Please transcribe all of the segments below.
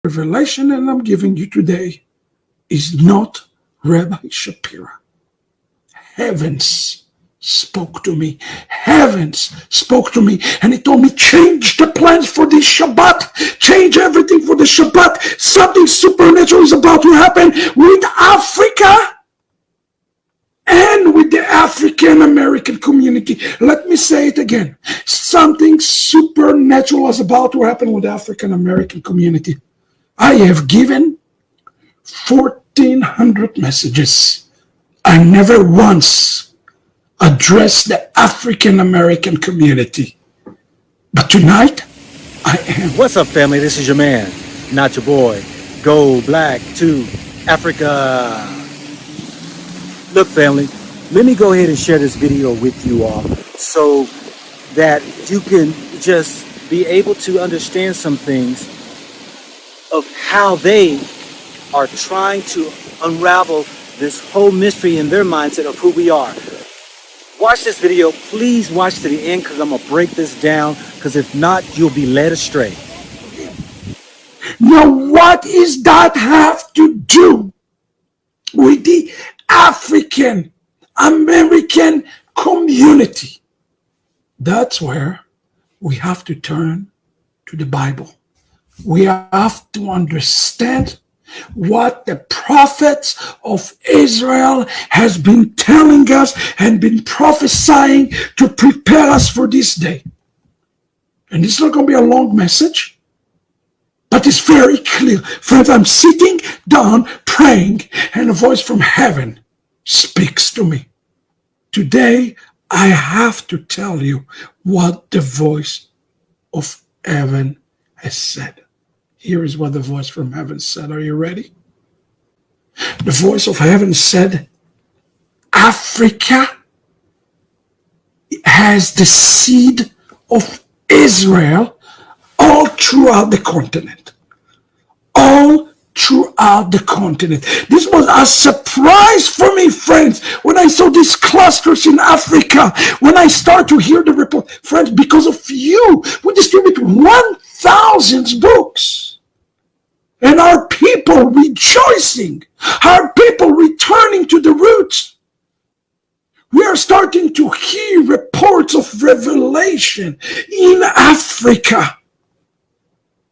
revelation that I'm giving you today is not Rabbi Shapiro. Heavens spoke to me. Heavens spoke to me, and he told me, change the plans for this Shabbat. Change everything for the Shabbat. Something supernatural is about to happen with Africa and with the African American community. Let me say it again. Something supernatural is about to happen with the African American community. I have given 1,400 messages. I never once addressed the African American community. But tonight, I am. What's up, family? This is your man, not your boy, GoBlack2Afrca. Look, family, let me go ahead and share this video with you all so that you can just be able to understand some things of how they are trying to unravel this whole mystery in their mindset of who we are. Watch this video. Please watch to the end, because I'm going to break this down, because if not, you'll be led astray. Now, what does that have to do with the African American community? That's where we have to turn to the Bible. We have to understand what the prophets of Israel has been telling us and been prophesying to prepare us for this day. And it's not going to be a long message, but it's very clear. Friends, I'm sitting down praying, and a voice from heaven speaks to me. Today, I have to tell you what the voice of heaven has said. Here is what the voice from heaven said. Are you ready? The voice of heaven said, Africa has the seed of Israel all throughout the continent. All throughout the continent. This was a surprise for me, friends, when I saw these clusters in Africa, when I start to hear the report. Friends, because of you, we distribute 1,000 books. And our people rejoicing, our people returning to the roots. We are starting to hear reports of revelation in Africa,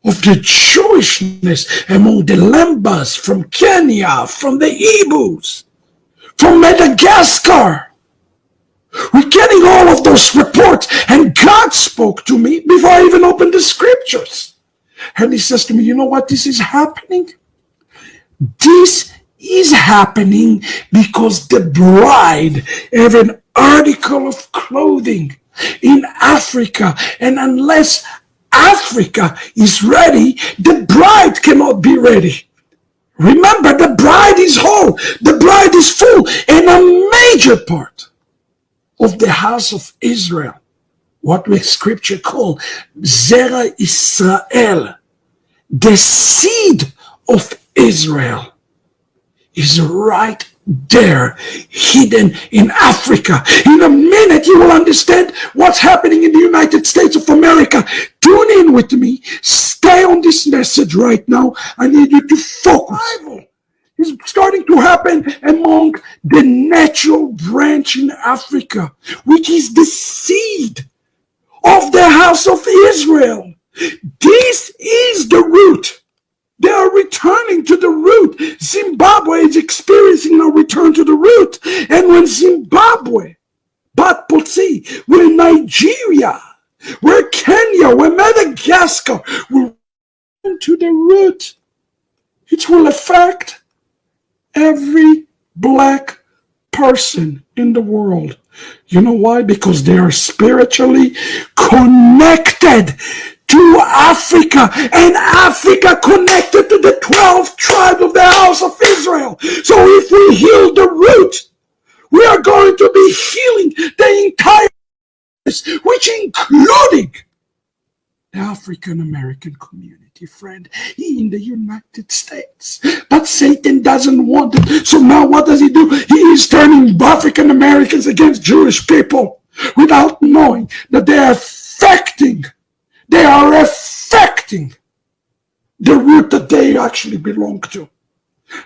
of the Jewishness among the Lembas from Kenya, from the Igbos, from Madagascar. We're getting all of those reports, and God spoke to me before I even opened the scriptures. And he says to me, you know what this is happening? This is happening because the bride have an article of clothing in Africa, and unless Africa is ready, the bride cannot be ready. Remember, the bride is whole, the bride is full, and a major part of the house of Israel, what we scripture call Zera Israel, the seed of Israel, is right there, hidden in Africa. In a minute, you will understand what's happening in the United States of America. Tune in with me. Stay on this message right now. I need you to focus. It's starting to happen among the natural branch in Africa, which is the seed of the house of Israel. This is the root. They are returning to the root. Zimbabwe is experiencing a return to the root. And when Zimbabwe, Batpotsi, where Nigeria, where Kenya, where Madagascar will return to the root, it will affect every black person in the world. You know why? Because they are spiritually connected to Africa, and Africa connected to the 12 tribes of the house of Israel. So if we heal the root, we are going to be healing the entire, which including the African American community, friend, in the United States. But Satan doesn't want it. So now what does he do? He is turning African Americans against Jewish people without knowing that they are affecting the root that they actually belong to.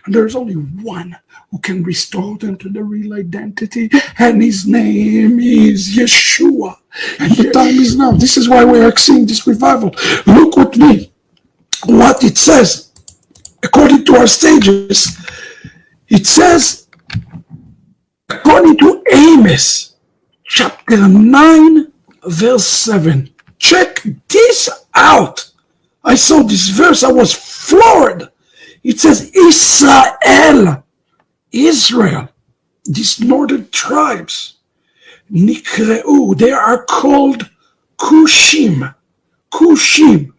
And there's only one who can restore them to the real identity, and his name is Yeshua. And the time is now. This is why we are seeing this revival. Look with me what it says. According to our stages, it says, according to Amos, chapter 9, verse 7. Check this out. I saw this verse, I was floored. It says, Israel, these northern tribes, Nikreu, they are called Kushim. Kushim.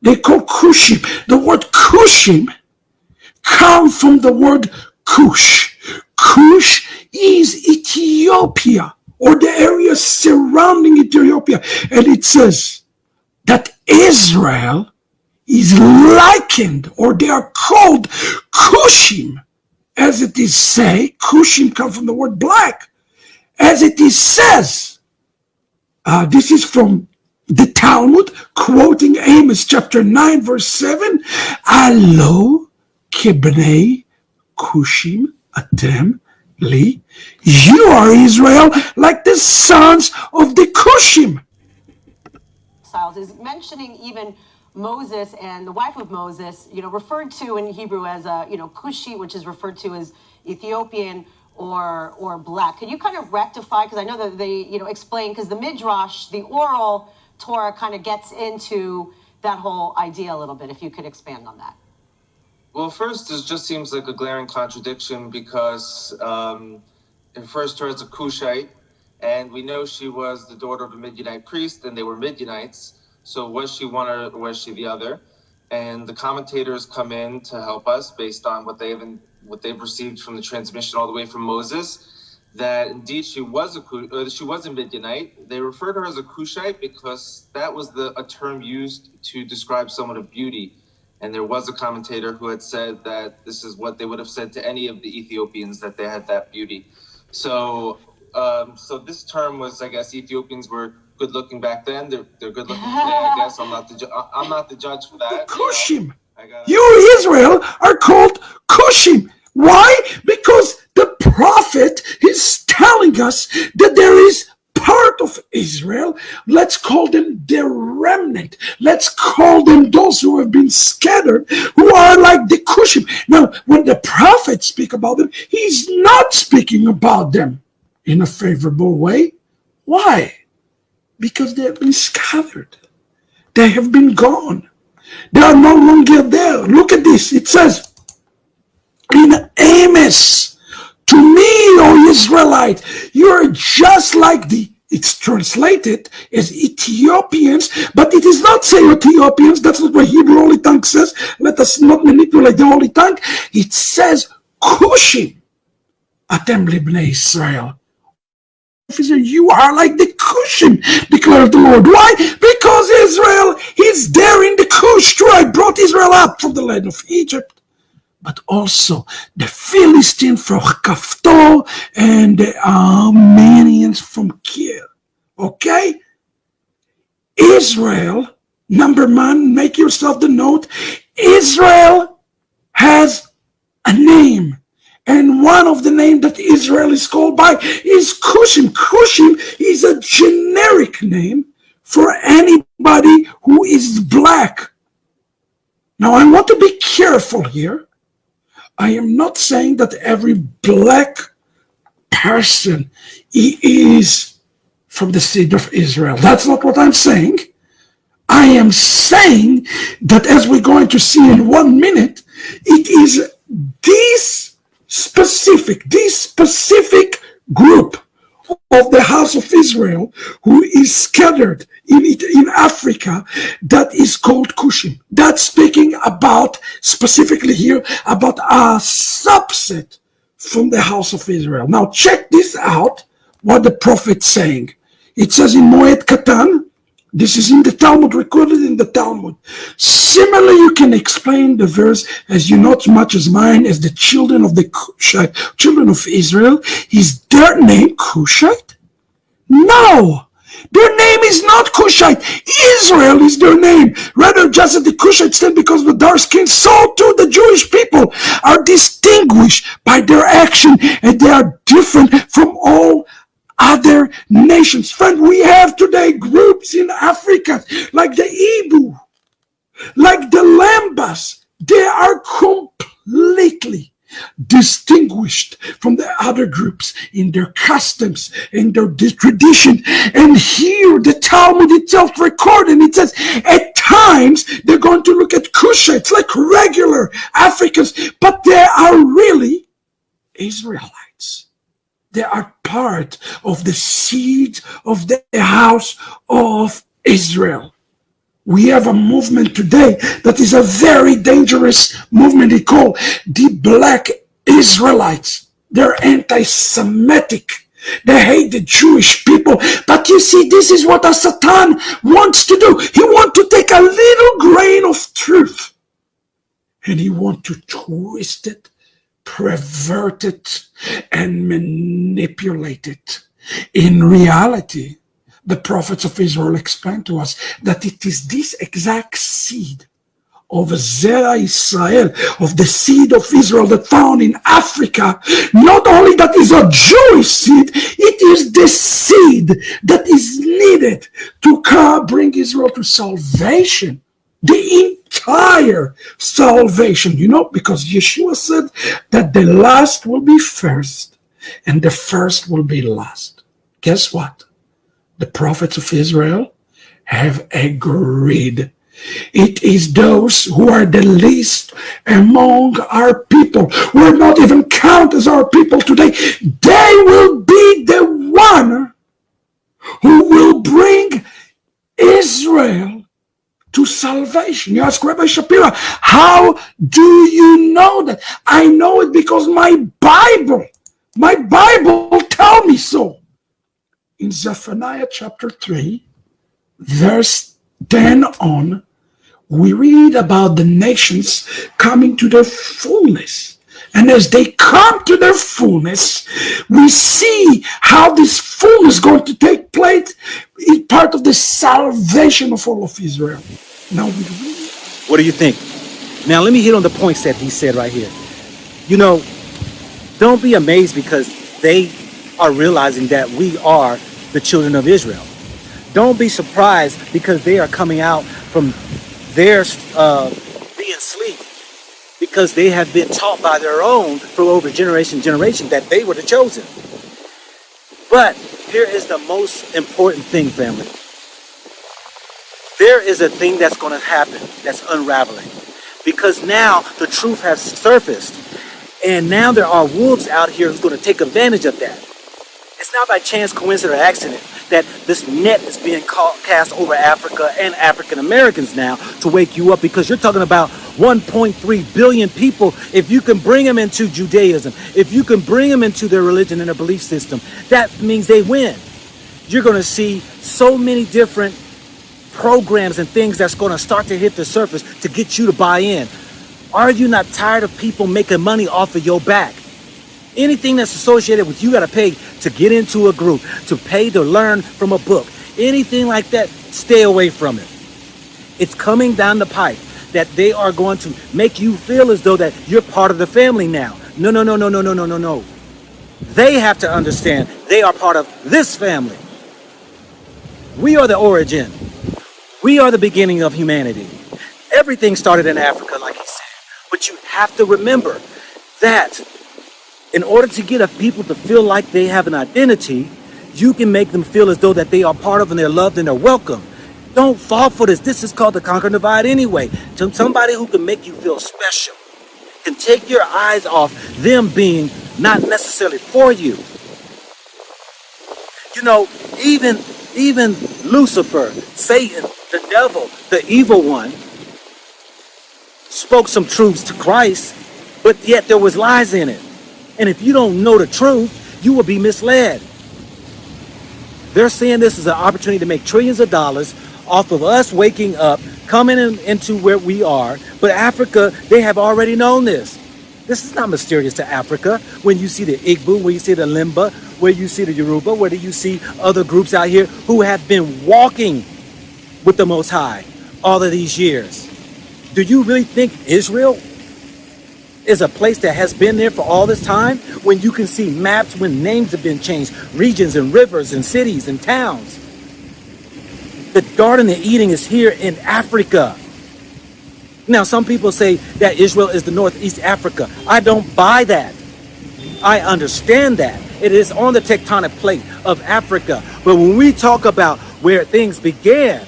They call Kushim. The word Kushim comes from the word Kush. Kush is Ethiopia, or the area surrounding Ethiopia. And it says that Israel is likened, or they are called Kushim, as it is say. Kushim comes from the word black, as it is says. This is from the Talmud, quoting Amos chapter 9, verse 7. Alo kibnei Kushim atem li. You are Israel like the sons of the Kushim. Is mentioning even Moses and the wife of Moses, referred to in Hebrew as Cushi, which is referred to as Ethiopian or black. Can you kind of rectify? Because I know that they explain, because the Midrash, the oral Torah, kind of gets into that whole idea a little bit. If you could expand on that. Well, first, it just seems like a glaring contradiction, because in first Torah it's a Cushite, and we know she was the daughter of a Midianite priest, and they were Midianites. So was she one or was she the other? And the commentators come in to help us based on what they've received from the transmission all the way from Moses, that indeed she was a Midianite. They referred to her as a Cushite because that was a term used to describe someone of beauty. And there was a commentator who had said that this is what they would have said to any of the Ethiopians, that they had that beauty. So this term was, I guess, Ethiopians were good looking back then. They're good looking today, I guess. I'm not the judge for that. Kushim. You Israel are called Kushim. Why? Because the prophet is telling us that there is part of Israel. Let's call them the remnant. Let's call them those who have been scattered, who are like the Kushim. Now, when the prophet speaks about them, he's not speaking about them in a favorable way. Why? Because they have been scattered. They have been gone. They are no longer there. Look at this. It says in Amos, to me, O Israelite, you are just like it's translated as Ethiopians, but it is not say Ethiopians. That's not what Hebrew Holy Tongue says. Let us not manipulate the Holy Tongue. It says Kushim, atem libnei Israel. You are like the Kushim, declares the Lord. Why? Because Israel is there in the Kush tribe, brought Israel up from the land of Egypt, but also the Philistine from Kaftor and the Armenians from Kir. Okay? Israel, number one, make yourself the note, Israel has a name. And one of the names that Israel is called by is Kushim. Kushim is a generic name for anybody who is black. Now, I want to be careful here. I am not saying that every black person is from the seed of Israel. That's not what I'm saying. I am saying that, as we're going to see in 1 minute, it is this specific group of the house of Israel who is scattered in Africa that is called Kushim. That's speaking about, specifically here, about a subset from the house of Israel. Now check this out, what the prophet's saying. It says in Moed Katan, this is in the Talmud, recorded in the Talmud. Similarly, you can explain the verse as you not much as mine, as the children of the Cushite, children of Israel. Is their name Cushite? No, Their name is not Cushite. Israel is their name. Rather, just as the Cushites stand because of the dark skin, so too the Jewish people are distinguished by their action, and they are different from all other nations. Friend, we have today groups in Africa like the Ibu, like the Lambas. They are completely distinguished from the other groups in their customs, in their tradition. And here the Talmud itself recorded, it says at times they're going to look at Cushites like regular Africans, but they are really Israelites. They are part of the seed of the house of Israel. We have a movement today that is a very dangerous movement. They call the Black Israelites. They're anti-Semitic. They hate the Jewish people. But you see, this is what a Satan wants to do. He wants to take a little grain of truth and he wants to twist it, pervert it, and manipulate it. In reality, the prophets of Israel explained to us that it is this exact seed of Zera Israel, of the seed of Israel that found in Africa. Not only that is a Jewish seed, it is the seed that is needed to bring Israel to salvation. The entire salvation, because Yeshua said that the last will be first and the first will be last. Guess what? The prophets of Israel have agreed. It is those who are the least among our people, who are not even counted as our people today. They will be the one who will bring Israel to salvation. You ask Rabbi Shapira, how do you know that? I know it because my Bible tells me so. In Zephaniah chapter 3, verse 10 on, we read about the nations coming to their fullness. And as they come to their fullness, we see how this fullness is going to take place in part of the salvation of all of Israel. Now we read. What do you think? Now let me hit on the points that he said right here. Don't be amazed because they are realizing that we are the children of Israel. Don't be surprised because they are coming out from their being asleep, because they have been taught by their own for over generation that they were the chosen. But here is the most important thing, family. There is a thing that's going to happen that's unraveling, because now the truth has surfaced, and now there are wolves out here who's going to take advantage of that. It's not by chance, coincidence, or accident that this net is being cast over Africa and African Americans now to wake you up, because you're talking about 1.3 billion people. If you can bring them into Judaism, if you can bring them into their religion and their belief system, that means they win. You're going to see so many different programs and things that's going to start to hit the surface to get you to buy in. Are you not tired of people making money off of your back? Anything that's associated with you got to pay to get into a group, to pay to learn from a book, anything like that, stay away from it. It's coming down the pipe that they are going to make you feel as though that you're part of the family now. No. They have to understand they are part of this family. We are the origin. We are the beginning of humanity. Everything started in Africa, like he said. But you have to remember that in order to get a people to feel like they have an identity, you can make them feel as though that they are part of and they're loved and they're welcome. Don't fall for this. This is called the conquer and divide anyway. Somebody who can make you feel special, can take your eyes off them being not necessarily for you. Even Lucifer, Satan, the devil, the evil one, spoke some truths to Christ, but yet there was lies in it. And if you don't know the truth, you will be misled. They're saying this is an opportunity to make trillions of dollars off of us waking up, coming into where we are. But Africa, they have already known this. This is not mysterious to Africa. When you see the Igbo, when you see the Limba, where you see the Yoruba, where do you see other groups out here who have been walking with the Most High all of these years? Do you really think Israel is a place that has been there for all this time, when you can see maps, when names have been changed, regions and rivers and cities and towns? The Garden of Eden is here in Africa. Now, some people say that Israel is the Northeast Africa. I don't buy that. I understand that. It is on the tectonic plate of Africa. But when we talk about where things began,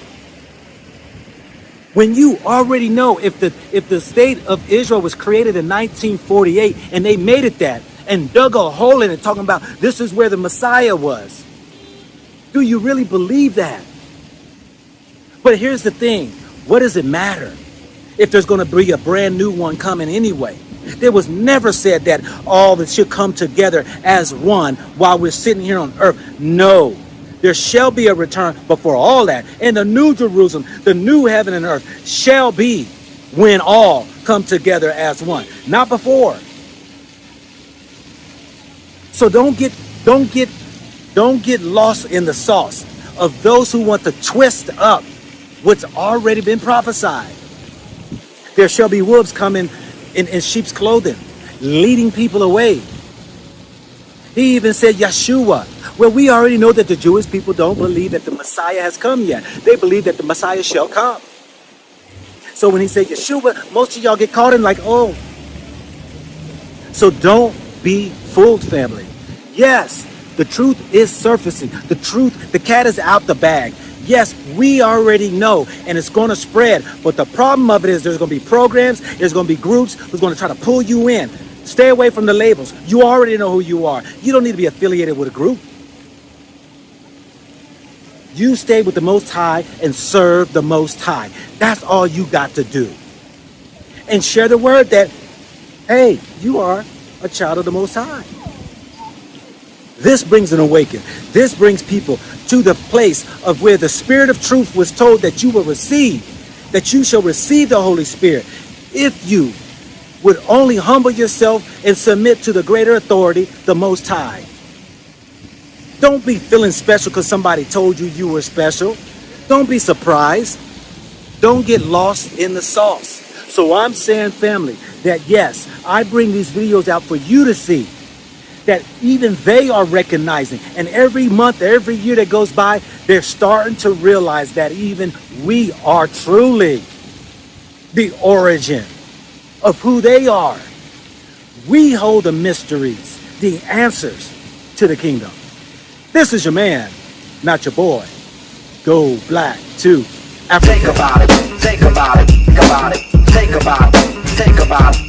when you already know if the state of Israel was created in 1948 and they made it that and dug a hole in it talking about this is where the Messiah was, do you really believe that? But here's the thing. What does it matter if there's going to be a brand new one coming anyway? There was never said that all that should come together as one while we're sitting here on earth. No. There shall be a return before all that. And the new Jerusalem, the new heaven and earth shall be when all come together as one. Not before. So don't get lost in the sauce of those who want to twist up what's already been prophesied. There shall be wolves coming in sheep's clothing, leading people away. He even said Yeshua. Well, we already know that the Jewish people don't believe that the Messiah has come yet. They believe that the Messiah shall come. So when he said Yeshua, most of y'all get caught in like, oh. So don't be fooled, family. Yes, the truth is surfacing. The truth, the cat is out the bag. Yes, we already know, and it's going to spread. But the problem of it is there's going to be programs, there's going to be groups who's going to try to pull you in. Stay away from the labels. You already know who you are. You don't need to be affiliated with a group. You stay with the Most High and serve the Most High. That's all you got to do. And share the word that, hey, you are a child of the Most High. This brings an awakening. This brings people to the place of where the Spirit of truth was told that you will receive, that you shall receive the Holy Spirit if you would only humble yourself and submit to the greater authority, the Most High. Don't be feeling special because somebody told you you were special. Don't be surprised. Don't get lost in the sauce. So I'm saying, family, that yes, I bring these videos out for you to see that even they are recognizing. And every month, every year that goes by, they're starting to realize that even we are truly the origin of who they are. We hold the mysteries, the answers to the kingdom. This is your man, not your boy. GoBlack2Afrca. Think about it, think about it, think about it, think about it, think about it.